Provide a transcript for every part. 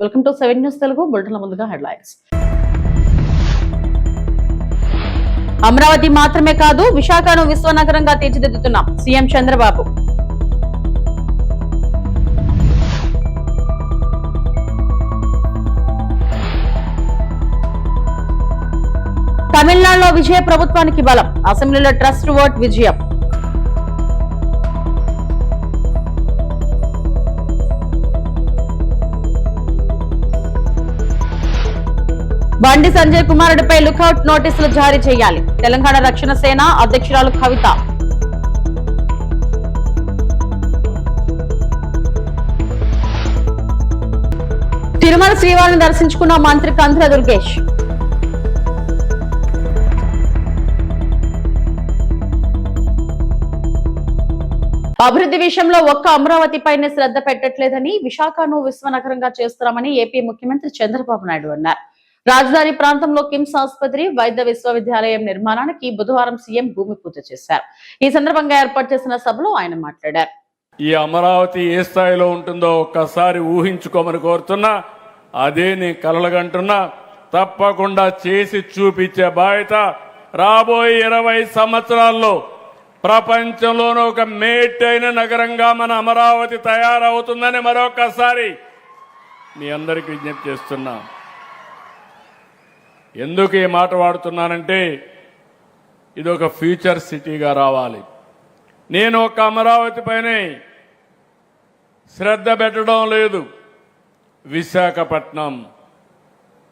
Welcome to 7 news Telugu. బులెటిన్ల ముందుగా headlines. Amaravati మాత్రమే కాదు, విశాఖను విశ్వనగరంగా తీర్చిదిద్దుతున్నాం సీఎం చంద్రబాబు. తమిళనాడులో విజయ ప్రభుత్వానికి బలం, అసెంబ్లీలో ట్రస్ట్ ఓట్ విజయం. బండి సంజయ్ కుమారుడిపై లుకౌట్ నోటీసులు జారీ చేయాలి, తెలంగాణ రక్షణ సేన అధ్యక్షురాలు కవిత. తిరుమల శ్రీవారిని దర్శించుకున్న మంత్రి కందుల దుర్గేష్. అభివృద్ధి విషయంలో ఒక్క అమరావతిపైనే శ్రద్ధ పెట్టట్లేదని, విశాఖను విశ్వనగరంగా చేస్తున్నామని ఏపీ ముఖ్యమంత్రి చంద్రబాబు నాయుడు అన్నారు. రాజధాని ప్రాంతంలో కిమ్స్ ఆసుపత్రి, వైద్య విశ్వవిద్యాలయం నిర్మాణానికి బుధవారం సీఎం భూమి పూజ చేశారు. ఈ సందర్భంగా ఏర్పాటు చేసిన సభలో ఆయన మాట్లాడారు. ఈ అమరావతి ఏ స్థాయిలో ఉంటుందో ఒక్కసారి ఊహించుకోమని కోరుతున్నా. అదే నేను కలలుగంటున్నా. తప్పకుండా చేసి చూపించే బాధ్యత రాబోయే 20 సంవత్సరాల్లో ప్రపంచంలోనూ ఒక మేటైన నగరంగా మన అమరావతి తయారవుతుందని మరొకసారి మీ అందరికీ విజ్ఞప్తి చేస్తున్నా. ఎందుకు ఈ మాట వాడుతున్నానంటే, ఇది ఒక ఫ్యూచర్ సిటీగా రావాలి. నేను ఒక అమరావతి పైనే శ్రద్ధ పెట్టడం లేదు. విశాఖపట్నం,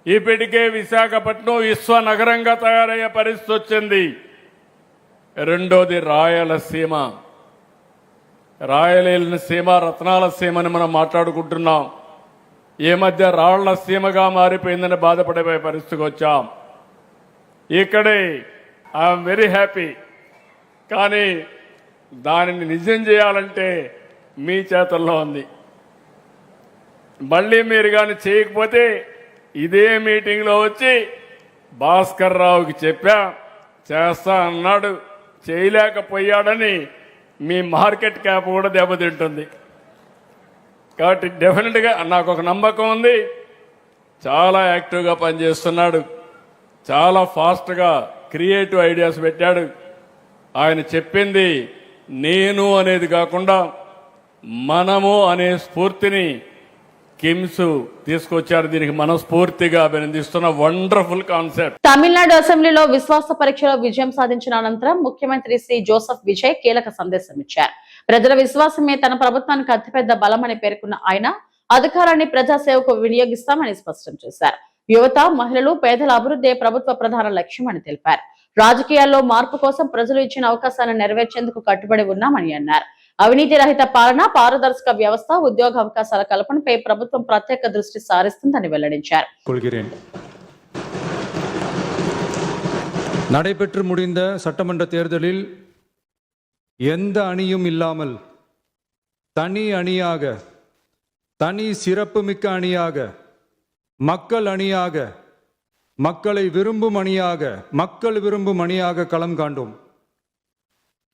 ఇప్పటికే విశాఖపట్నం విశ్వనగరంగా తయారయ్యే పరిస్థితి వచ్చింది. రెండోది రాయలసీమ, రాయలసీమ రత్నాల సీమని మనం మాట్లాడుకుంటున్నాం. ఈ మధ్య రాళ్ల సీమగా మారిపోయిందని బాధపడే పరిస్థితికి వచ్చాం. ఇక్కడే ఐఎమ్ వెరీ హ్యాపీ. కానీ దానిని నిజం చేయాలంటే మీ చేతుల్లో ఉంది. మళ్ళీ మీరు కానీ చేయకపోతే ఇదే మీటింగ్లో వచ్చి భాస్కర్ రావుకి చెప్పా, చేస్తా అన్నాడు, చేయలేకపోయాడని మీ మార్కెట్ క్యాప్ కూడా దెబ్బతింటుంది. కాబట్టి డెఫినెట్గా నాకు ఒక నమ్మకం ఉంది. చాలా యాక్టివ్గా పనిచేస్తున్నాడు, చాలా ఫాస్ట్గా క్రియేటివ్ ఐడియాస్ పెట్టాడు. ఆయన చెప్పింది నేను అనేది కాకుండా మనము అనే స్ఫూర్తిని కిమ్స్ తీసుకొచ్చారు. దీనికి మనస్ఫూర్తిగా అభినందిస్తున్న వండర్ఫుల్ కాన్సెప్ట్. తమిళనాడు అసెంబ్లీలో విశ్వాస పరీక్షలో విజయం సాధించిన అనంతరం ముఖ్యమంత్రి శ్రీ జోసెఫ్ విజయ్ కీలక సందేశం ఇచ్చారు. ప్రజల విశ్వాసమే తన ప్రభుత్వానికి అతిపెద్ద బలమని పేర్కొన్న ఆయన అధికారాన్ని ప్రజాసేవకు వినియోగిస్తామని స్పష్టం చేశారు. యువత, మహిళలు, పేదల అభివృద్ధి ప్రభుత్వ ప్రధాన లక్ష్యమని తెలిపారు. రాజకీయాల్లో మార్పు కోసం ప్రజలు ఇచ్చిన అవకాశాలను నెరవేర్చేందుకు కట్టుబడి ఉన్నామని అన్నారు. అవినీతి రహిత పాలన, పారదర్శక వ్యవస్థ, ఉద్యోగ అవకాశాల కల్పనపై ప్రభుత్వం ప్రత్యేక దృష్టి సారిస్తుందని వెల్లడించారు. நடைபெற்று முடிந்த சட்டமன்ற தேர்தலில் எந்த அணியும் இல்லாமல் தனி அணியாக, தனி சிறப்புமிக்க அணியாக, மக்கள் அணியாக, மக்களை விரும்பும் அணியாக, மக்கள் விரும்பும் அணியாக களம் காண்டோம்.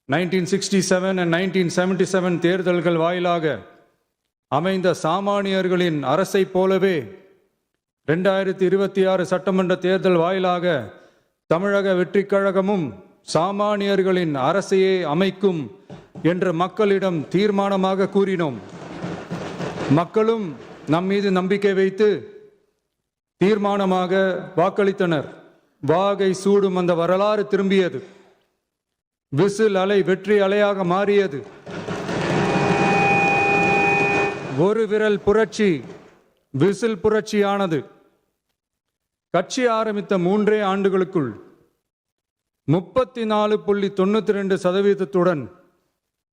1967 and 1977 தேர்தல்கள் வாயிலாக அமைந்த சாமானியர்களின் அரசை போலவே 2026 சட்டமன்ற தேர்தல் வாயிலாக தமிழக வெற்றிக் கழகமும் சாமானியர்களின் அரசையே அமைக்கும் என்று மக்களிடம் தீர்மானமாக கூறினோம். மக்களும் நம் மீது நம்பிக்கை வைத்து தீர்மானமாக வாக்களித்தனர். வாகை சூடும் அந்த வரலாறு திரும்பியது. விசில் அலை வெற்றி அலையாக மாறியது. ஒரு விரல் புரட்சி விசில் புரட்சியானது. கட்சி ஆரம்பித்த 3 ஆண்டுகளுக்குள் 34.92%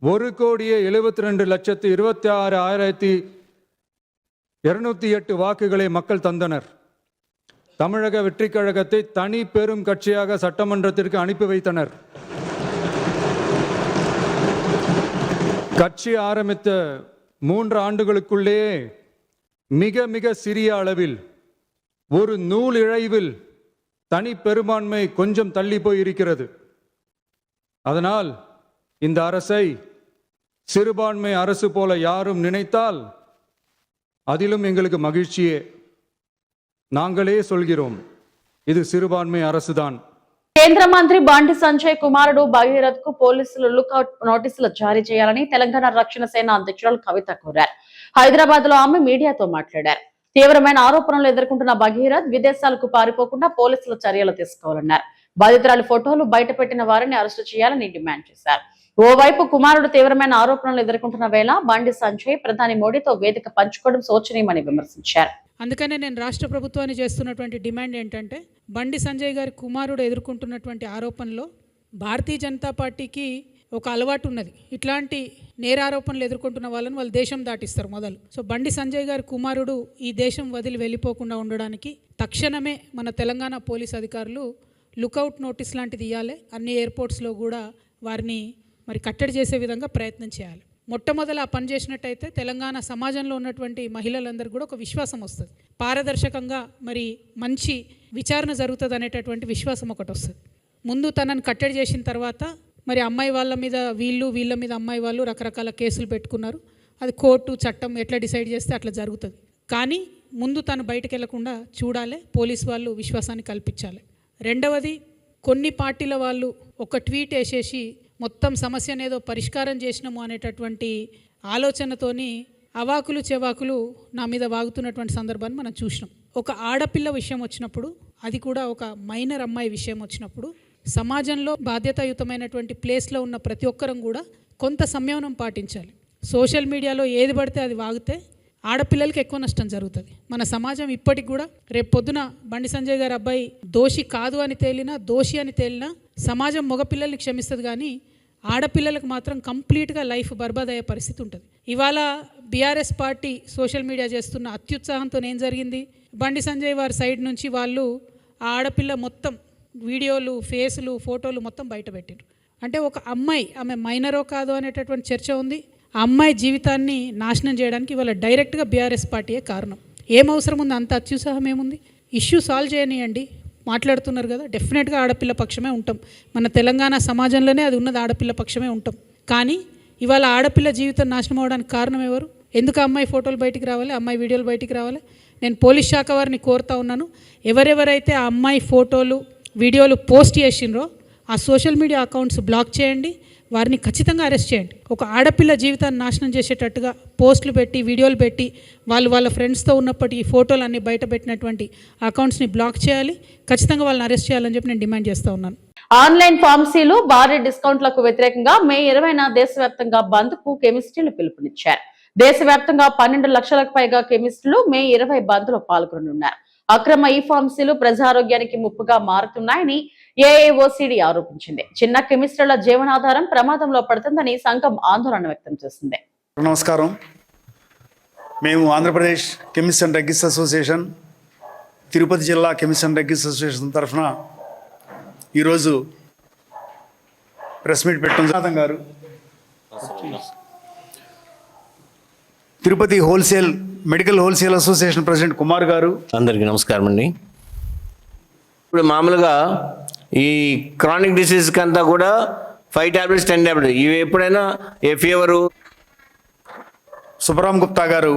1,72,26,208 வாக்குகளை மக்கள் தந்தனர். தமிழக வெற்றிக் கழகத்தை தனி பெரும் கட்சியாக சட்டமன்றத்திற்கு அனுப்பி வைத்தனர். கட்சி ஆரம்பித்த 3 ஆண்டுகளுக்குள்ளேயே மிக மிக சிறிய அளவில் ஒரு நூல் இழைவில் தனி பெரும்பான்மை கொஞ்சம் தள்ளி போயிருக்கிறது. அதனால் இந்த அரசை சிறுபான்மை அரசு போல யாரும் நினைத்தால் அதிலும் எங்களுக்கு மகிழ்ச்சியே. நாங்களே சொல்கிறோம், இது சிறுபான்மை அரசுதான். కేంద్ర మంత్రి బండి సంజయ్ కుమారుడు భగీరథ్ కు పోలీసులు లుకౌట్ నోటీసులు జారీ చేయాలని తెలంగాణ రక్షణ సేన అధ్యక్షురాలు కవిత కోరారు. హైదరాబాద్ లో ఆమె మీడియాతో మాట్లాడారు. తీవ్రమైన ఆరోపణలు ఎదుర్కొంటున్న భగీరథ్ విదేశాలకు పారిపోకుండా పోలీసులు చర్యలు తీసుకోవాలన్నారు. బాధితురాలి ఫోటోలు బయటపెట్టిన వారిని అరెస్టు చేయాలని డిమాండ్ చేశారు. ఓవైపు కుమారుడు తీవ్రమైన ఆరోపణలు ఎదుర్కొంటున్న వేళ బండి సంజయ్ ప్రధాని మోడీతో వేదిక పంచుకోవడం శోచనీయమని విమర్శించారు. అందుకనే నేను రాష్ట్ర ప్రభుత్వాన్ని చేస్తున్నటువంటి డిమాండ్ ఏంటంటే, బండి సంజయ్ గారి కుమారుడు ఎదుర్కొంటున్నటువంటి ఆరోపణలో భారతీయ జనతా పార్టీకి ఒక అలవాటు ఉన్నది. ఇట్లాంటి నేరారోపణలు ఎదుర్కొంటున్న వాళ్ళని వాళ్ళు దేశం దాటిస్తారు మొదలు. సో బండి సంజయ్ గారి కుమారుడు ఈ దేశం వదిలి వెళ్ళిపోకుండా ఉండడానికి తక్షణమే మన తెలంగాణ పోలీస్ అధికారులు లుకౌట్ నోటీస్ లాంటిది ఇవ్వాలి. అన్ని ఎయిర్పోర్ట్స్లో కూడా వారిని మరి కట్టడి చేసే విధంగా ప్రయత్నం చేయాలి. మొట్టమొదలు ఆ పని చేసినట్టయితే తెలంగాణ సమాజంలో ఉన్నటువంటి మహిళలందరూ కూడా ఒక విశ్వాసం వస్తుంది. పారదర్శకంగా మరి మంచి విచారణ జరుగుతుంది అనేటటువంటి విశ్వాసం ఒకటి వస్తుంది. ముందు తనని కట్టడి చేసిన తర్వాత మరి అమ్మాయి వాళ్ళ మీద వీళ్ళ మీద అమ్మాయి వాళ్ళు రకరకాల కేసులు పెట్టుకున్నారు. అది కోర్టు చట్టం ఎట్లా డిసైడ్ చేస్తే అట్లా జరుగుతుంది. కానీ ముందు తను బయటకు వెళ్లకుండా చూడాలి, పోలీసు వాళ్ళు విశ్వాసాన్ని కల్పించాలి. రెండవది, కొన్ని పార్టీల వాళ్ళు ఒక ట్వీట్ వేసేసి మొత్తం సమస్యను ఏదో పరిష్కారం చేసినాము అనేటటువంటి ఆలోచనతోని అవాకులు చెవాకులు నా మీద వాగుతున్నటువంటి సందర్భాన్ని మనం చూసినాం. ఒక ఆడపిల్ల విషయం వచ్చినప్పుడు, అది కూడా ఒక మైనర్ అమ్మాయి విషయం వచ్చినప్పుడు, సమాజంలో బాధ్యతాయుతమైనటువంటి ప్లేస్లో ఉన్న ప్రతి ఒక్కరం కూడా కొంత సంయమనం పాటించాలి. సోషల్ మీడియాలో ఏది పడితే అది వాగితే ఆడపిల్లలకి ఎక్కువ నష్టం జరుగుతుంది. మన సమాజం ఇప్పటికి కూడా రేపు పొద్దున బండి సంజయ్ గారి అబ్బాయి దోషి కాదు అని తేలినా, దోషి అని తేలినా సమాజం మగపిల్లల్ని క్షమిస్తుంది, కానీ ఆడపిల్లలకు మాత్రం కంప్లీట్గా లైఫ్ బర్బాద్ అయ్యే పరిస్థితి ఉంటుంది. ఇవాళ బీఆర్ఎస్ పార్టీ సోషల్ మీడియా చేస్తున్న అత్యుత్సాహంతో ఏం జరిగింది, బండి సంజయ్ వారి సైడ్ నుంచి వాళ్ళు ఆ ఆడపిల్ల మొత్తం వీడియోలు, ఫేసులు, ఫోటోలు మొత్తం బయట పెట్టారు. అంటే ఒక అమ్మాయి, ఆమె మైనరో కాదో అనేటటువంటి చర్చ ఉంది. ఆ అమ్మాయి జీవితాన్ని నాశనం చేయడానికి ఇవాళ డైరెక్ట్గా బీఆర్ఎస్ పార్టీయే కారణం. ఏం అవసరం ఉంది, అంత అత్యుత్సాహం ఏముంది? ఇష్యూ సాల్వ్ చేయనియండి. మాట్లాడుతున్నారు కదా, డెఫినెట్గా ఆడపిల్ల పక్షమే ఉంటాం. మన తెలంగాణ సమాజంలోనే అది ఉన్నది, ఆడపిల్ల పక్షమే ఉంటాం. కానీ ఇవాళ ఆడపిల్ల జీవితం నాశనం అవడానికి కారణం ఎవరు? ఎందుకు అమ్మాయి ఫోటోలు బయటికి రావాలి, అమ్మాయి వీడియోలు బయటికి రావాలి? నేను పోలీస్ శాఖ వారిని కోరుతా ఉన్నాను, ఎవరెవరైతే ఆ అమ్మాయి ఫోటోలు, వీడియోలు పోస్ట్ చేసిండ్రో ఆ సోషల్ మీడియా అకౌంట్స్ బ్లాక్ చేయండి, వారిని ఖచ్చితంగా అరెస్ట్ చేయండి. ఒక ఆడపిల్ల జీవితాన్ని నాశనం చేసేటట్టుగా పోస్టులు పెట్టి, వీడియోలు పెట్టి, వాళ్ళ ఫ్రెండ్స్తో ఉన్నప్పటి ఈ ఫోటోలు అన్నీ బయట పెట్టినటువంటి అకౌంట్స్ని బ్లాక్ చేయాలి. ఖచ్చితంగా వాళ్ళని అరెస్ట్ చేయాలని చెప్పి నేను డిమాండ్ చేస్తూ ఉన్నాను. ఆన్లైన్ ఫార్మసీలు భారీ డిస్కౌంట్లకు వ్యతిరేకంగా మే 20న దేశవ్యాప్తంగా బంద్ కు కెమిస్ట్రీలు పిలుపునిచ్చారు. దేశవ్యాప్తంగా 12 లక్షలకు పైగా కెమిస్టులు మే 20 బంద్ లో పాల్గొనున్నారు. అక్రమ ఈ ఫార్మసీలు ప్రజారోగ్యానికి ముప్పుగా మారుతున్నాయని ఏఐఓసిడి ఆరోపించింది. చిన్న కెమిస్టుల జీవనాధారం ప్రమాదంలో పడుతుందని సంఘం ఆందోళన వ్యక్తం చేసింది. నమస్కారం. మేము Andhra Pradesh chemist and druggist association, Tirupati జిల్లా కెమిస్ట్ అండ్ డ్రగ్గిస్ట్ అసోసియేషన్ తరఫున ఈరోజు ప్రెస్ మీట్ పెట్టడం గారు, Tirupati medical wholesale association president Kumar గారు, అందరికీ నమస్కారం అండి. ఇప్పుడు మామూలుగా ఈ క్రానిక్ డిసీజ్కి అంతా కూడా 5 టాబ్లెట్స్ 10 టాబ్లెట్స్ ఇవి ఎప్పుడైనా ఏ ఫీవరు. సుబ్రహ్మ గుప్తా గారు,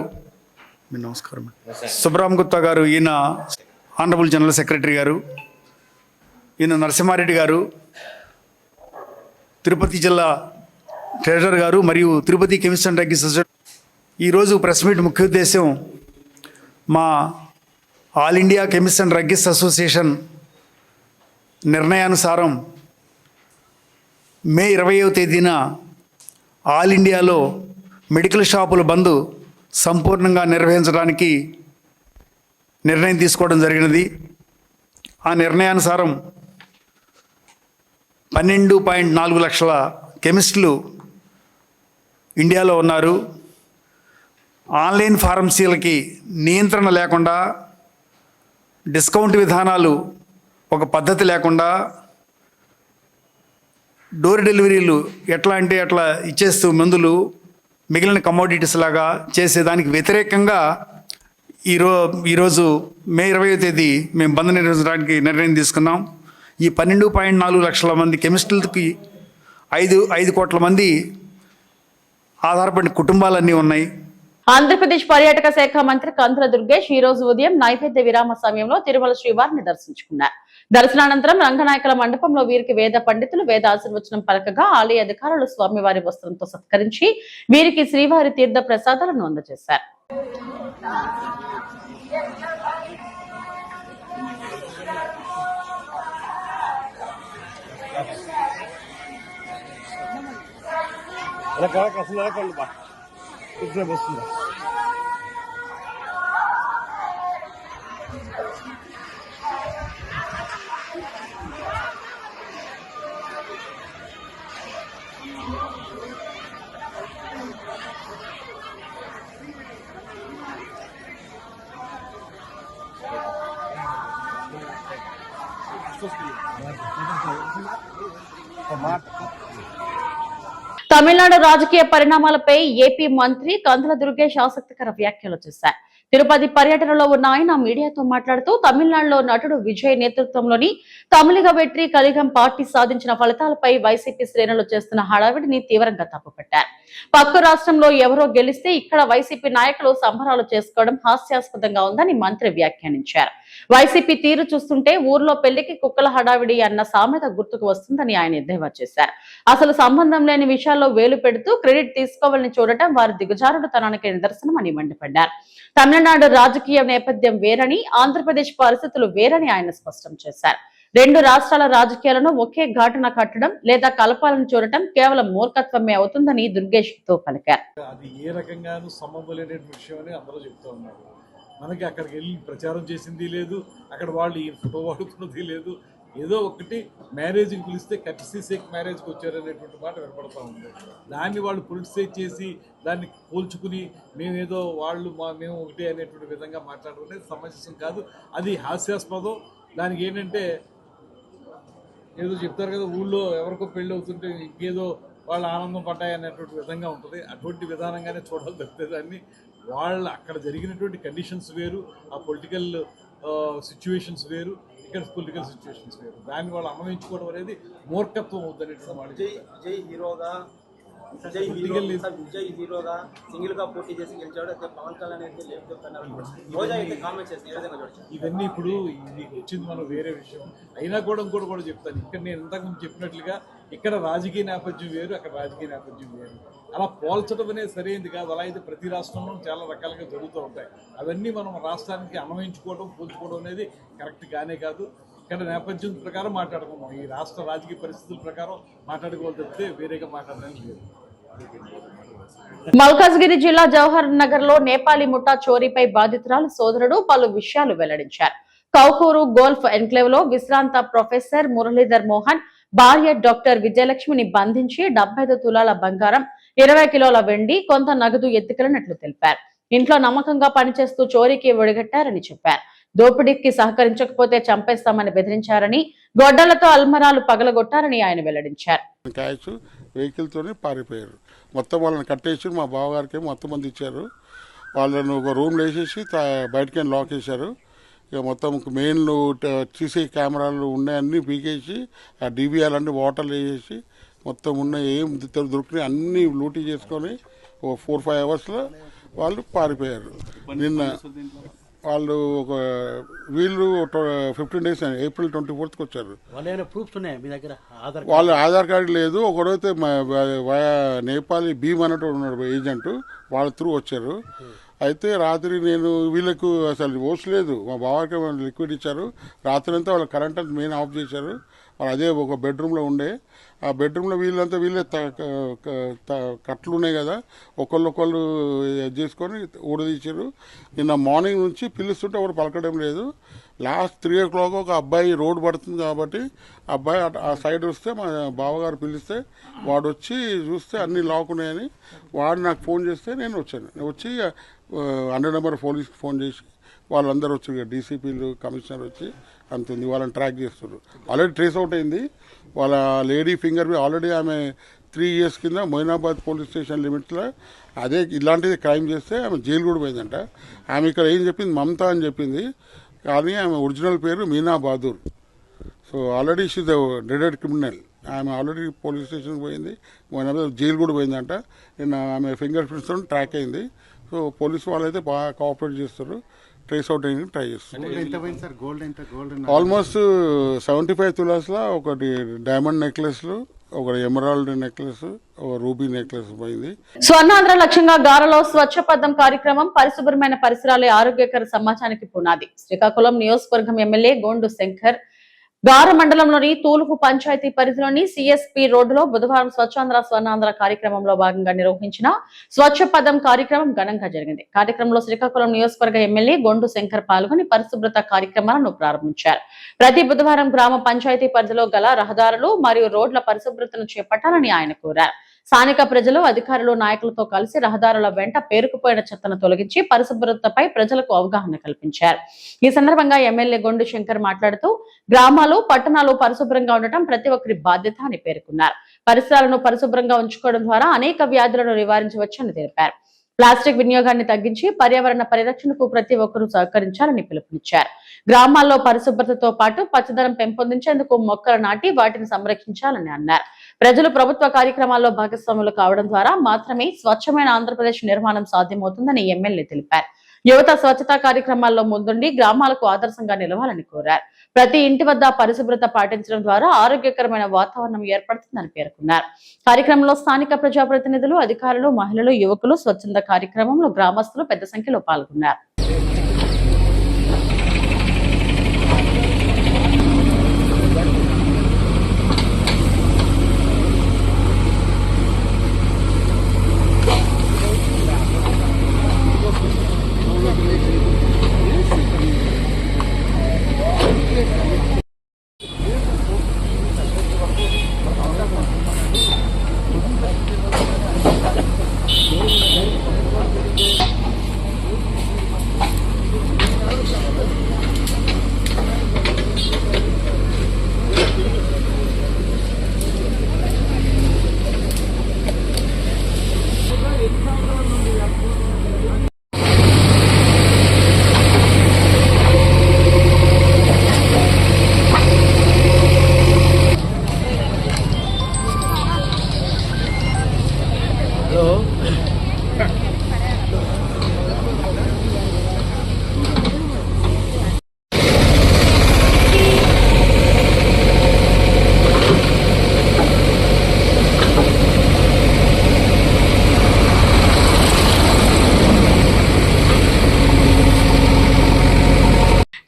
నమస్కారం. సుబ్రహ్మ గుప్తా గారు, ఈయన ఆనరబుల్ జనరల్ సెక్రటరీ గారు. ఈయన నరసింహారెడ్డి గారు, తిరుపతి జిల్లా ట్రెజరర్ గారు, మరియు Tirupati chemist and druggist association. ఈరోజు ప్రెస్ మీట్ ముఖ్య ఉద్దేశం, మా all India chemist and druggist association నిర్ణయానుసారం మే 20వ తేదీన ఆల్ ఇండియాలో మెడికల్ షాపుల బంద్ సంపూర్ణంగా నిర్వహించడానికి నిర్ణయం తీసుకోవడం జరిగినది. ఆ నిర్ణయానుసారం 12.4 లక్షల కెమిస్టులు ఇండియాలో ఉన్నారు. ఆన్లైన్ ఫార్మసీలకి నియంత్రణ లేకుండా, డిస్కౌంట్ విధానాలు ఒక పద్ధతి లేకుండా, డోర్ డెలివరీలు ఎట్లా అంటే అట్లా ఇచ్చేస్తూ మందులు మిగిలిన కమోడిటీస్ లాగా చేసేదానికి వ్యతిరేకంగా ఈరోజు మే 20వ తేదీ మేము బంద్ నిర్వహించడానికి నిర్ణయం తీసుకున్నాం. ఈ 12.4 లక్షల మంది కెమిస్టులకి 5 కోట్ల మంది ఆధారపడిన కుటుంబాలన్నీ ఉన్నాయి. ఆంధ్రప్రదేశ్ పర్యాటక శాఖ మంత్రి కందుల దుర్గేష్ ఈ రోజు ఉదయం నైవేద్య విరామ సమయంలో తిరుమల శ్రీవారిని దర్శించుకున్నారు. దర్శనానంతరం రంగనాయకుల మండపంలో వీరికి వేద పండితులు వేద ఆశీర్వచనం పలకగా ఆలయ అధికారులు స్వామివారి వస్త్రంతో సత్కరించి వీరికి శ్రీవారి తీర్థ ప్రసాదాలను అందజేశారు. తమిళనాడు రాజకీయ పరిణామాలపై ఏపీ మంత్రి కందుల దుర్గేష్ ఆసక్తికర వ్యాఖ్యలు చేశారు. తిరుపతి పర్యటనలో ఉన్న ఆయన మీడియాతో మాట్లాడుతూ తమిళనాడులో నటుడు విజయ్ నేతృత్వంలోని తమిళిగ వెట్రి కళిగం పార్టీ సాధించిన ఫలితాలపై వైసీపీ శ్రేణులు చేస్తున్న హడావిడిని తీవ్రంగా తప్పుపట్టారు. పక్క రాష్ట్రంలో ఎవరో గెలిస్తే ఇక్కడ వైసీపీ నాయకులు సంబరాలు చేసుకోవడం హాస్యాస్పదంగా ఉందని మంత్రి వ్యాఖ్యానించారు. వైసీపీ తీరు చూస్తుంటే ఊర్లో పెళ్లికి కుక్కల హడావిడి అన్న సామెత గుర్తుకు వస్తుందని ఆయన ఎద్దేవా చేశారు. అసలు సంబంధం లేని విషయాల్లో వేలు పెడుతూ క్రెడిట్ తీసుకోవాలని చూడటం వారి దిగజారుడుతనానికి నిదర్శనమని మండిపడ్డారు. తమిళనాడు రాజకీయ నేపథ్యం వేరని, ఆంధ్రప్రదేశ్ పరిస్థితులు వేరని ఆయన స్పష్టం చేశారు. రెండు రాష్ట్రాల రాజకీయాలను ఒకే ఘాటున కట్టడం లేదా కలపాలను చూడటం కేవలం మూర్ఖత్వమే అవుతుందని దుర్గేష్ తో పలికారు. అది ఏ రకంగానూ సంబంధం లేని విషయం అని అందరూ చెప్తూ ఉన్నారు. మనకి అక్కడికి వెళ్ళి ప్రచారం చేసింది లేదు, అక్కడ వాళ్ళు ఈ ఫోటో వాడుతున్నది లేదు. ఏదో ఒకటి మ్యారేజ్కి పిలిస్తే కట్సీ సేక్ మ్యారేజ్కి వచ్చారనేటువంటి మాట వినపడతా ఉంది. దాన్ని వాళ్ళు పొలిటిసైజ్ చేసి దాన్ని పోల్చుకుని మేమేదో మేము ఒకటి అనేటువంటి విధంగా మాట్లాడుకునేది సమంజసం కాదు. అది హాస్యాస్పదం. దానికి ఏంటంటే ఏదో చెప్తారు కదా, ఊళ్ళో ఎవరికో పెళ్ళి అవుతుంటే ఇంకేదో వాళ్ళు ఆనందం పడ్డాయి అనేటువంటి విధంగా ఉంటుంది. అటువంటి విధానంగానే చూడాలి తప్పితే దాన్ని వాళ్ళు అక్కడ జరిగినటువంటి కండిషన్స్ వేరు, ఆ పొలిటికల్ సిచ్యువేషన్స్ వేరు, ఇక్కడ పొలిటికల్ సిచ్యువేషన్స్ వేరు. దాన్ని వాళ్ళు అన్వయించుకోవడం అనేది మూర్ఖత్వం అవుతుందనేటువంటి వాళ్ళు. విజయ్ హీరోగా సింగిల్ గా పోటీ చేసి గెలిచాడు. అయితే పవన్ కళ్యాణ్ అయితే లేదు చెప్తున్నారు. రోజా అయితే కామెంట్ చేసి ఏ విధంగా చూడొచ్చు? ఇవన్నీ ఇప్పుడు ఇది వచ్చింది మనం వేరే విషయం అయినా కూడా కూడా చెప్తాను. ఇక్కడ నేను ఇంతకుముందు చెప్పినట్లుగా ఇక్కడ రాజకీయ నేపథ్యం వేరు, అక్కడ రాజకీయ నేపథ్యం వేరు. అలా పోల్చడం అనేది సరైనది కాదు. అలా అయితే ప్రతి రాష్ట్రంలో చాలా రకాలుగా జరుగుతూ ఉంటాయి. అవన్నీ మనం రాష్ట్రానికి అన్వయించుకోవడం, పోల్చుకోవడం అనేది కరెక్ట్ కానే కాదు. ఇక్కడ నేపథ్యం ప్రకారం మాట్లాడుకున్నాం, ఈ రాష్ట్ర రాజకీయ పరిస్థితుల ప్రకారం మాట్లాడుకోవాలి తప్పితే వేరేగా మాట్లాడడానికి లేదు. మల్కాజ్గిరి జిల్లా జవహర్ నగర్ లో నేపాలీ ముఠా చోరీపై బాధితురాలు సోదరుడు పలు విషయాలు వెల్లడించారు. కౌకూరు గోల్ఫ్ ఎన్క్లేవ్ లో విశ్రాంత ప్రొఫెసర్ మురళీధర్ మోహన్ భార్య డాక్టర్ విజయలక్ష్మిని బంధించి 75 తులాల బంగారం, 20 కిలోల వెండి, కొంత నగదు ఎత్తుకెళ్లినట్లు తెలిపారు. ఇంట్లో నమ్మకంగా పనిచేస్తూ చోరీకి ఒడిగట్టారని చెప్పారు. దోపిడీకి సహకరించకపోతే చంపేస్తామని బెదిరించారని, గొడ్డలతో అల్మరాలు పగలగొట్టారని ఆయన వెల్లడించారు. క్యాష్ వెహికల్ తోనే పారిపోయారు. మొత్తం వాళ్ళని కట్టేసి మా బావగారికి మొత్తం మంది ఇచ్చారు. వాళ్ళను ఒక రూమ్లో వేసేసి బయటకి లాక్ వేశారు. ఇక మొత్తం మెయిన్లు సీసీ కెమెరాలు ఉన్నాయన్నీ పీకేసి ఆ డిబిఆర్ అన్ని వాటర్లు వేసేసి మొత్తం ఉన్న ఏం దొరికినాయి అన్నీ లూటీ చేసుకొని ఓ 4-5 అవర్స్లో వాళ్ళు పారిపోయారు. నిన్న వాళ్ళు వీళ్ళు 15 డేస్ ఏప్రిల్ 24th వచ్చారు. వాళ్ళ ఆధార్ కార్డు లేదు. ఒకడైతే నేపాలీ భీమ్ అన్నట్టు ఉన్నాడు ఏజెంట్, వాళ్ళ త్రూ వచ్చారు. అయితే రాత్రి నేను వీళ్ళకు అసలు ఓసలేదు, మా బావకి లిక్విడ్ ఇచ్చారు. రాత్రి అంతా వాళ్ళ కరెంట్ అంతా మెయిన్ ఆఫ్ చేశారు. వాళ్ళు అదే ఒక బెడ్రూమ్లో ఉండే. ఆ బెడ్రూమ్లో వీళ్ళే కట్లు ఉన్నాయి కదా, ఒకళ్ళు చేసుకొని ఊడదీశారు. నిన్న మార్నింగ్ నుంచి పిలుస్తుంటే ఎవరు పలకడం లేదు. లాస్ట్ 3 o'clock ఒక అబ్బాయి రోడ్డు పడుతుంది కాబట్టి అబ్బాయి ఆ సైడ్ వస్తే మా బావగారు పిలిస్తే వాడు వచ్చి చూస్తే అన్నీ లాక్ ఉన్నాయని వాడు నాకు ఫోన్ చేస్తే నేను వచ్చాను. వచ్చి 100 నెంబర్ పోలీస్కి ఫోన్ చేసి వాళ్ళందరూ వచ్చి డీసీపీలు కమిషనర్ వచ్చి అంతుంది వాళ్ళని ట్రాక్ చేస్తున్నారు. ఆల్రెడీ ట్రేస్ అవుట్ అయింది. వాళ్ళ లేడీ ఫింగర్ ఆల్రెడీ ఆమె 3 years కింద మొయినాబాద్ పోలీస్ స్టేషన్ లిమిట్స్లో అదే ఇలాంటిది క్రైమ్ చేస్తే ఆమె జైలు కూడా పోయిందంట. ఆమె ఇక్కడ ఏం చెప్పింది, మమతా అని చెప్పింది, కానీ ఆమె ఒరిజినల్ పేరు Meena Bahadur. So already she's డెడెడ్ క్రిమినల్. ఆమె ఆల్రెడీ పోలీస్ స్టేషన్కి పోయింది, మొయినాబాద్ జైలు కూడా పోయిందంట. నిన్న ఆమె ఫింగర్ ప్రింట్స్తో ట్రాక్ అయింది. సో పోలీసు వాళ్ళు అయితే బాగా కోఆపరేట్ చేస్తారు, ట్రేస్ అవుట్ అయ్యి ట్రై చేస్తారు. ఆల్మోస్ట్ 75 తులాస్లో ఒకటి డైమండ్ నెక్లెస్లు, ఒక ఎమరాల్డ్ నెక్లెస్, ఒక రూబీ నెక్లెస్ పోయింది. స్వర్ణాంధ్ర లక్ష్యంగా గారలో స్వచ్ఛపథం కార్యక్రమం. పరిశుభ్రమైన పరిసరాలే ఆరోగ్యకర సమాజానికి పునాది. శ్రీకాకుళం నియోజకవర్గం ఎమ్మెల్యే గోండు శంకర్ గార మండలంలోని తూలుపు పంచాయతీ పరిధిలోని సిఎస్పి రోడ్డులో బుధవారం స్వచ్ఛాంధ్ర స్వర్ణాంధ్ర కార్యక్రమంలో భాగంగా నిర్వహించిన స్వచ్ఛ పదం కార్యక్రమం ఘనంగా జరిగింది. కార్యక్రమంలో శ్రీకాకుళం నియోజకవర్గ ఎమ్మెల్యే గొండు శంకర్ పాల్గొని పరిశుభ్రత కార్యక్రమాలను ప్రారంభించారు. ప్రతి బుధవారం గ్రామ పంచాయతీ పరిధిలో గల రహదారులు మరియు రోడ్ల పరిశుభ్రతను చేపట్టాలని ఆయన కోరారు. స్థానిక ప్రజలు, అధికారులు, నాయకులతో కలిసి రహదారుల వెంట పేరుకుపోయిన చెత్తను తొలగించి పరిశుభ్రతపై ప్రజలకు అవగాహన కల్పించారు. ఈ సందర్భంగా ఎమ్మెల్యే గొండు శంకర్ మాట్లాడుతూ గ్రామాలు, పట్టణాలు పరిశుభ్రంగా ఉండటం ప్రతి ఒక్కరి బాధ్యత అని పేర్కొన్నారు. పరిసరాలను పరిశుభ్రంగా ఉంచుకోవడం ద్వారా అనేక వ్యాధులను నివారించవచ్చని తెలిపారు. ప్లాస్టిక్ వినియోగాన్ని తగ్గించి పర్యావరణ పరిరక్షణకు ప్రతి ఒక్కరూ సహకరించాలని పిలుపునిచ్చారు. గ్రామాల్లో పరిశుభ్రతతో పాటు పచ్చదనం పెంపొందించేందుకు మొక్కలు నాటి వాటిని సంరక్షించాలని అన్నారు. ప్రజలు ప్రభుత్వ కార్యక్రమాల్లో భాగస్వాములు కావడం ద్వారా మాత్రమే స్వచ్ఛమైన ఆంధ్రప్రదేశ్ నిర్మాణం సాధ్యమవుతుందని ఎమ్మెల్యే తెలిపారు. యువత స్వచ్ఛతా కార్యక్రమాల్లో ముందుండి గ్రామాలకు ఆదర్శంగా నిలవాలని కోరారు. ప్రతి ఇంటి వద్ద పరిశుభ్రత పాటించడం ద్వారా ఆరోగ్యకరమైన వాతావరణం ఏర్పడుతుందని పేర్కొన్నారు. కార్యక్రమంలో స్థానిక ప్రజాప్రతినిధులు, అధికారులు, మహిళలు, యువకులు, స్వచ్ఛంద కార్యక్రమంలో గ్రామస్తులు పెద్ద సంఖ్యలో పాల్గొన్నారు.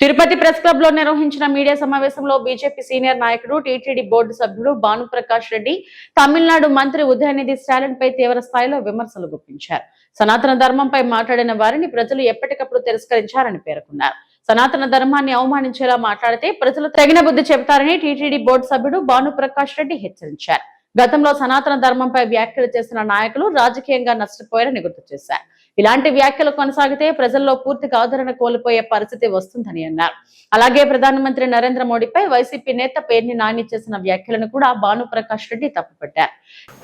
తిరుపతి ప్రెస్ క్లబ్ లో నిర్వహించిన మీడియా సమావేశంలో బీజేపీ సీనియర్ నాయకుడు, టీటీడీ బోర్డు సభ్యుడు భానుప్రకాష్ రెడ్డి తమిళనాడు మంత్రి ఉదయనిధి స్టాలిన్ పై తీవ్ర స్థాయిలో విమర్శలు గుప్పించారు. సనాతన ధర్మంపై మాట్లాడిన వారిని ప్రజలు ఎప్పటికప్పుడు తిరస్కరించారని పేర్కొన్నారు. సనాతన ధర్మాన్ని అవమానించేలా మాట్లాడితే ప్రజలు తగిన బుద్ధి చెబుతారని టీటీడీ బోర్డు సభ్యుడు భానుప్రకాష్ రెడ్డి హెచ్చరించారు. గతంలో సనాతన ధర్మంపై వ్యాఖ్యలు చేసిన నాయకులు రాజకీయంగా నష్టపోయారని గుర్తు చేశారు. ఇలాంటి వ్యాఖ్యలు కొనసాగితే ప్రజల్లో పూర్తిగా ఆదరణ కోల్పోయే పరిస్థితి వస్తుందని అన్నారు. అలాగే ప్రధానమంత్రి నరేంద్ర మోడీపై వైసీపీ నేత పేర్ని నాని చేసిన వ్యాఖ్యలను కూడా భానుప్రకాష్ రెడ్డి తప్పుపట్టారు.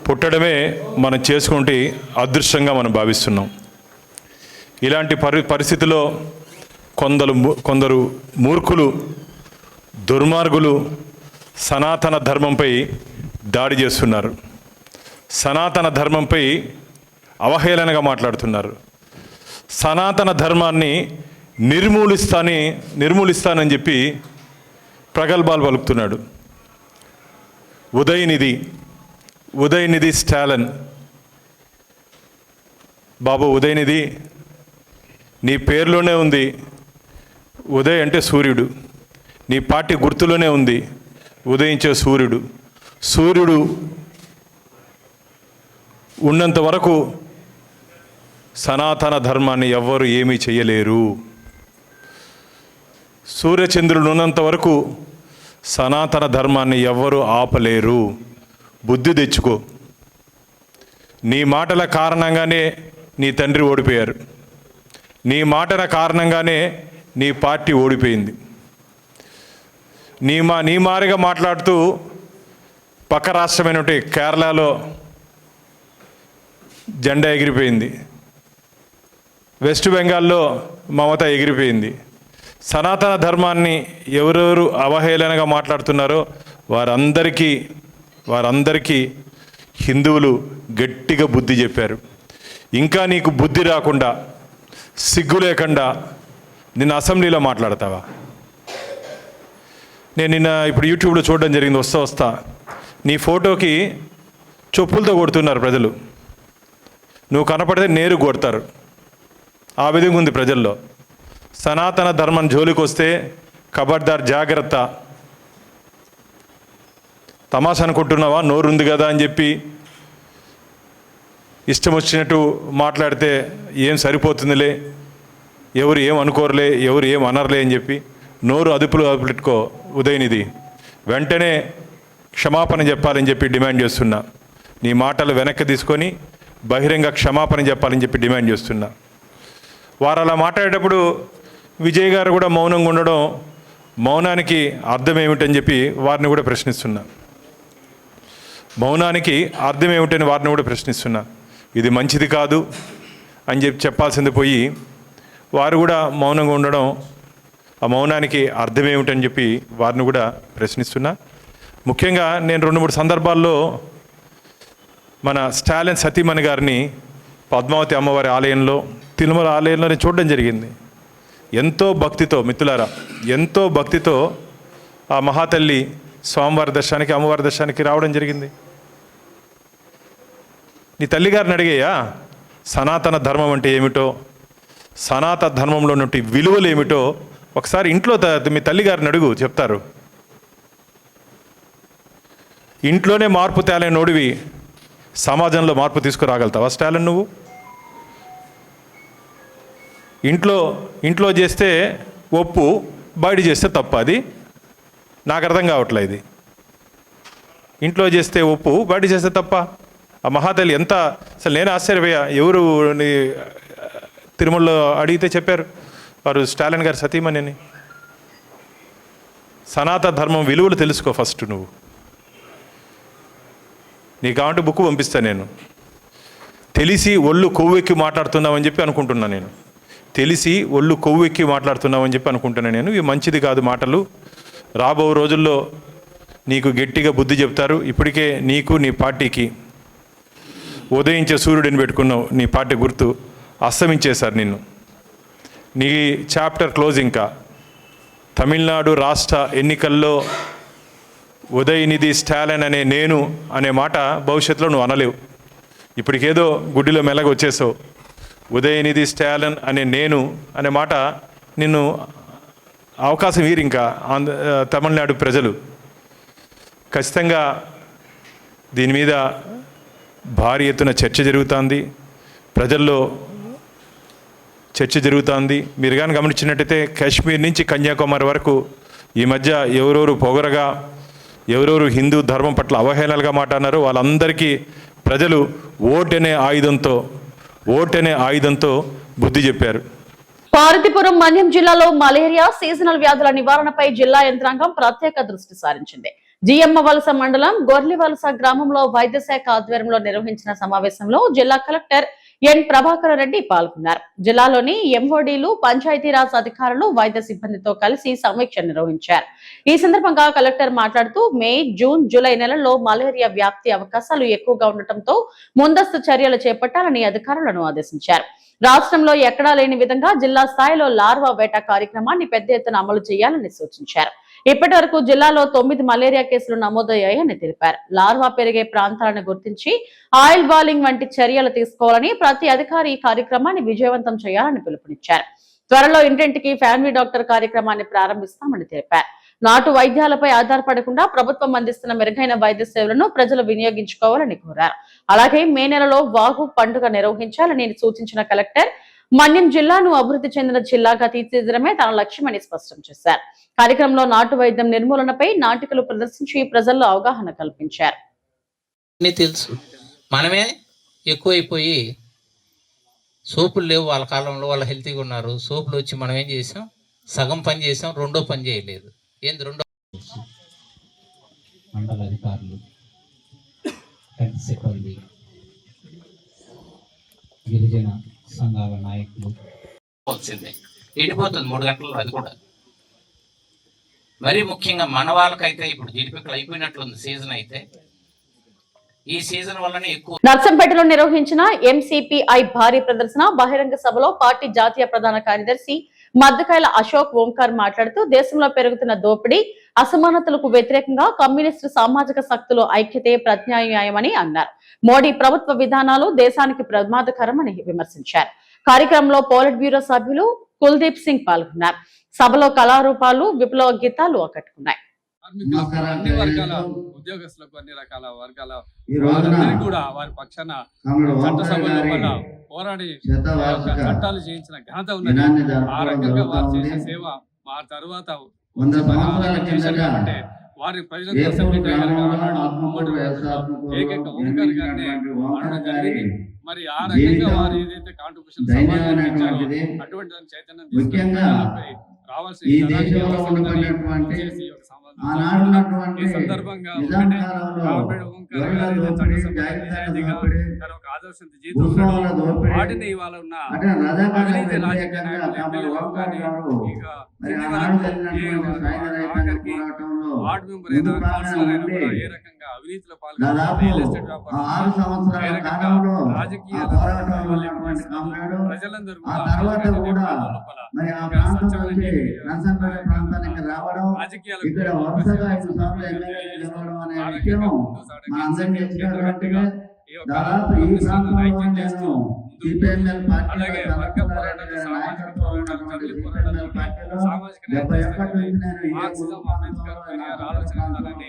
పుట్టడమే మనం చేసుకుంటే అదృష్టంగా మనం భావిస్తున్నాం. ఇలాంటి పరిస్థితిలో కొందరు మూర్ఖులు, దుర్మార్గులు సనాతన ధర్మంపై దాడి చేస్తున్నారు. సనాతన ధర్మంపై అవహేళనగా మాట్లాడుతున్నారు. సనాతన ధర్మాన్ని నిర్మూలిస్తానని చెప్పి ప్రగల్భాలు పలుకుతున్నాడు. ఉదయనిధి స్టాలిన్. బాబు ఉదయనిధి, నీ పేరులోనే ఉంది ఉదయ్ అంటే సూర్యుడు. నీ పార్టీ గుర్తులోనే ఉంది ఉదయించే సూర్యుడు. సూర్యుడు ఉన్నంత వరకు సనాతన ధర్మాన్ని ఎవ్వరు ఏమీ చేయలేరు. సూర్యచంద్రుడు ఉన్నంత వరకు సనాతన ధర్మాన్ని ఎవ్వరూ ఆపలేరు. బుద్ధి తెచ్చుకో. నీ మాటల కారణంగానే నీ తండ్రి ఓడిపోయారు. నీ మాటల కారణంగానే నీ పార్టీ ఓడిపోయింది. నీ మారిగా మాట్లాడుతూ పక్క రాష్ట్రమైనటువంటి కేరళలో జెండా ఎగిరిపోయింది. వెస్ట్ బెంగాల్లో మమత ఎగిరిపోయింది. సనాతన ధర్మాన్ని ఎవరెవరు అవహేళనగా మాట్లాడుతున్నారో వారందరికీ హిందువులు గట్టిగా బుద్ధి చెప్పారు. ఇంకా నీకు బుద్ధి రాకుండా, సిగ్గు లేకుండా నిన్న అసెంబ్లీలో మాట్లాడతావా? నేను నిన్న ఇప్పుడు యూట్యూబ్లో చూడడం జరిగింది, వస్తా నీ ఫోటోకి చెప్పులతో కొడుతున్నారు ప్రజలు. నువ్వు కనపడితే నేరు కొడతారు. ఆ విధంగా ఉంది ప్రజల్లో. సనాతన ధర్మం జోలికి వస్తే ఖబర్దార్, జాగ్రత్త. తమాషా అనుకుంటున్నావా? నోరుంది కదా అని చెప్పి ఇష్టం వచ్చినట్టు మాట్లాడితే ఏం సరిపోతుందిలే, ఎవరు ఏం అనుకోరులే, ఎవరు ఏం అనర్లే అని చెప్పి నోరు అదుపులో పెట్టుకో ఉదయనిధి. వెంటనే క్షమాపణ చెప్పాలని చెప్పి డిమాండ్ చేస్తున్నా. నీ మాటలు వెనక్కి తీసుకొని బహిరంగ క్షమాపణ చెప్పాలని చెప్పి డిమాండ్ చేస్తున్నా. వారు అలా మాట్లాడేటప్పుడు విజయ్ గారు కూడా మౌనంగా ఉండడం, మౌనానికి అర్థం ఏమిటని చెప్పి వారిని కూడా ప్రశ్నిస్తున్నా. మౌనానికి అర్థం ఏమిటని వారిని కూడా ప్రశ్నిస్తున్నా. ఇది మంచిది కాదు అని చెప్పి చెప్పాల్సింది పోయి వారు కూడా మౌనంగా ఉండడం, ఆ మౌనానికి అర్థం ఏమిటని చెప్పి వారిని కూడా ప్రశ్నిస్తున్నా. ముఖ్యంగా నేను 2-3 సందర్భాల్లో మన స్టాలిన్ సతీమణి గారిని పద్మావతి అమ్మవారి ఆలయంలో, తిరుమల ఆలయంలో నేను చూడడం జరిగింది. ఎంతో భక్తితో, మిత్రులారా, ఎంతో భక్తితో ఆ మహాతల్లి స్వామివారి దర్శనానికి, అమ్మవారి దర్శనానికి రావడం జరిగింది. నీ తల్లిగారిని అడిగేయా సనాతన ధర్మం అంటే ఏమిటో, సనాతన ధర్మంలో నుండి విలువలు ఏమిటో ఒకసారి ఇంట్లో మీ తల్లిగారిని అడుగు, చెప్తారు. ఇంట్లోనే మార్పు తేలే నోడివి సమాజంలో మార్పు తీసుకురాగలుగుతావా స్టాలిన్? నువ్వు ఇంట్లో చేస్తే ఒప్పు, బయట చేస్తే తప్పు. అది నాకు అర్థం కావట్లే. ఇది ఇంట్లో చేస్తే ఒప్పు, బయట చేస్తే తప్ప. ఆ మహాతల్లి ఎంత, అసలు నేను ఆశ్చర్యపోయా. ఎవరు తిరుమలలో అడిగితే చెప్పారు వారు స్టాలిన్ గారి సతీమణి అని. సనాతన ధర్మం విలువలు తెలుసుకో ఫస్ట్ నువ్వు. నీకు కావంటే బుక్ పంపిస్తా నేను. తెలిసి ఒళ్ళు కొవ్వెక్కి మాట్లాడుతున్నావని చెప్పి అనుకుంటున్నా నేను. తెలిసి ఒళ్ళు కొవ్వెక్కి మాట్లాడుతున్నావని చెప్పి అనుకుంటున్నా నేను. ఇవి మంచిది కాదు మాటలు. రాబో రోజుల్లో నీకు గట్టిగా బుద్ధి చెప్తారు. ఇప్పటికే నీకు నీ పార్టీకి ఉదయించే సూర్యుడిని పెట్టుకున్నావు, నీ పార్టీ గుర్తు అస్తమించేశారు నిన్ను. నీ చాప్టర్ క్లోజ్. ఇంకా తమిళనాడు రాష్ట్ర ఎన్నికల్లో ఉదయనిధి స్టాలిన్ అనే నేను అనే మాట భవిష్యత్తులో నువ్వు అనలేవు. ఇప్పటికేదో గుడ్డిలో మెల్లగా వచ్చేసావు. ఉదయనిధి స్టాలిన్ అనే నేను అనే మాట నిన్ను అవకాశం వీరు. ఇంకా తమిళనాడు ప్రజలు ఖచ్చితంగా దీని మీద భారీ ఎత్తున చర్చ జరుగుతుంది, ప్రజల్లో చర్చ జరుగుతుంది. మీరు కానీ గమనించినట్టయితే కాశ్మీర్ నుంచి కన్యాకుమారి వరకు ఈ మధ్య ఎవరెవరు పొగరగా, ఎవరెవరు హిందూ ధర్మం పట్ల అవహేళనలుగా మాట్లాడినారో వాళ్ళందరికీ ప్రజలు ఓటనే ఆయుధంతో బుద్ధి చెప్పారు. పార్వతీపురం మన్యం జిల్లాలో మలేరియా సీజనల్ వ్యాధుల నివారణపై జిల్లా యంత్రాంగం ప్రత్యేక దృష్టి సారించింది. జిఎమ్మ వలస మండలం గొర్లివలస గ్రామంలో వైద్య శాఖ ఆధ్వర్యంలో నిర్వహించిన సమావేశంలో జిల్లా కలెక్టర్ ఎన్ ప్రభాకర్ రెడ్డి పాల్గొన్నారు. జిల్లాలోని ఎంఓడీలు, పంచాయతీరాజ్ అధికారులు, వైద్య సిబ్బందితో కలిసి సమీక్ష నిర్వహించారు. ఈ సందర్భంగా కలెక్టర్ మాట్లాడుతూ మే, జూన్, జూలై నెలల్లో మలేరియా వ్యాప్తి అవకాశాలు ఎక్కువగా ఉండటంతో ముందస్తు చర్యలు చేపట్టాలని అధికారులను ఆదేశించారు. రాష్ట్రంలో ఎక్కడా లేని విధంగా జిల్లా స్థాయిలో లార్వా వేట కార్యక్రమాన్ని పెద్ద ఎత్తున అమలు చేయాలని సూచించారు. ఇప్పటి వరకు జిల్లాలో 9 మలేరియా కేసులు నమోదయ్యాయని తెలిపారు. లార్వా పెరిగే ప్రాంతాలను గుర్తించి ఆయిల్ బాలింగ్ వంటి చర్యలు తీసుకోవాలని, ప్రతి అధికారి ఈ కార్యక్రమాన్ని విజయవంతం చేయాలని పిలుపునిచ్చారు. త్వరలో ఇంటింటికి ఫ్యామిలీ డాక్టర్ కార్యక్రమాన్ని ప్రారంభిస్తామని తెలిపారు. నాటు వైద్యాలపై ఆధారపడకుండా ప్రభుత్వం అందిస్తున్న మెరుగైన వైద్య సేవలను ప్రజలు వినియోగించుకోవాలని కోరారు. అలాగే మే నెలలో వాగు పండుగ నిర్వహించాలని సూచించిన కలెక్టర్ మన్యం జిల్లాను అభివృద్ధి చెందిన జిల్లాగా తీర్చిదిద్దడమే తన లక్ష్యమని స్పష్టం చేశారు. కార్యక్రమంలో నాటు వైద్యం నిర్మూలనపై నాటికలు ప్రదర్శించి ప్రజల్లో అవగాహన కల్పించారు. తెలుసు మనమే ఎక్కువైపోయి సోపులు లేవు వాళ్ళ కాలంలో, వాళ్ళు హెల్తీగా ఉన్నారు. సోపులు వచ్చి మనం ఏం చేసాం, సగం పని చేసాం, రెండో పని చేయలేదు. ఏంది రెండో? మండల అధికారులు, హెల్త్ సిబ్బంది, గిరిజన సంఘాల నాయకులు వచ్చింది ఎండిపోతుంది 3 గంటల్లో. అది కూడా మరీ ముఖ్యంగా మన వాళ్ళకైతే ఇప్పుడు జీడిపిక్కలు అయిపోయినట్లుంది సీజన్. అయితే ఈ సీజన్ వల్లనే ఎక్కువ. నర్సంపేటలో నిర్వహించిన ఎంసీపీఐ భారీ ప్రదర్శన బహిరంగ సభలో పార్టీ జాతీయ ప్రధాన కార్యదర్శి మద్దకాయల అశోక్ ఓంకార్ మాట్లాడుతూ దేశంలో పెరుగుతున్న దోపిడీ అసమానతలకు వ్యతిరేకంగా కమ్యూనిస్టు సామాజిక శక్తులు ఐక్యతే ప్రత్యామ్నాయమని అన్నారు. మోడీ ప్రభుత్వ విధానాలు దేశానికి ప్రమాదకరమని విమర్శించారు. కార్యక్రమంలో పోలిట్ బ్యూరో సభ్యులు కుల్దీప్ సింగ్ పాల్గొన్నారు. సభలో కళారూపాలు విప్లవ గీతాలు ఆకట్టుకున్నాయి. అన్ని వర్గాల ఉద్యోగస్తులకు అన్ని రకాల వర్గాల వారందరికీ కూడా వారి పక్షాన చట్టసభ లోపల పోరాడి చట్టాలు చేయించిన ఘనత ఉన్నది. ఆ రకంగా వారు చేసే సేవ ఆ తర్వాత చేశారు కాబట్టి వారి ప్రజలకు అసెంబ్లీ ఏకైక ఓంకార్ గారిని అనడం జరిగింది. మరి ఆ రకంగా వారు ఏదైతే కాంట్రిబ్యూషన్ అటువంటి చైతన్యం తీసుకుని రావాల్సిన ఈ సందర్భంగా ఒక ఆదర్శం జీతం వాటిని ఇవాళ ఉన్న అవినీతి రాజకీయ నాయకులు కానీ ఇక ఆఖరికి వార్డు మెంబర్ అయినా కౌన్సిలర్ అయినా కూడా ఏ రకంగా అవినీతిలో పాల్గొన్నారు, రియల్ ఎస్టేట్ వ్యాపారం ఏ రకంగా రాజకీయ ప్రజలందరూ అలాగే వర్గ పోరాటాలు, సామాజిక పోరాటాలు, జంగీ పోరాటాలు, సామాజిక మార్క్సిజం, అంబేద్కర్ ఆలోచన విధానాన్ని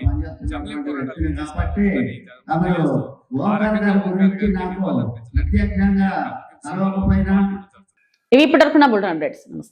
జంగీ పోరాటాలు ఇవి ఇప్పటివరకు నా బుల్టన్ అప్డేట్స్. నమస్తే.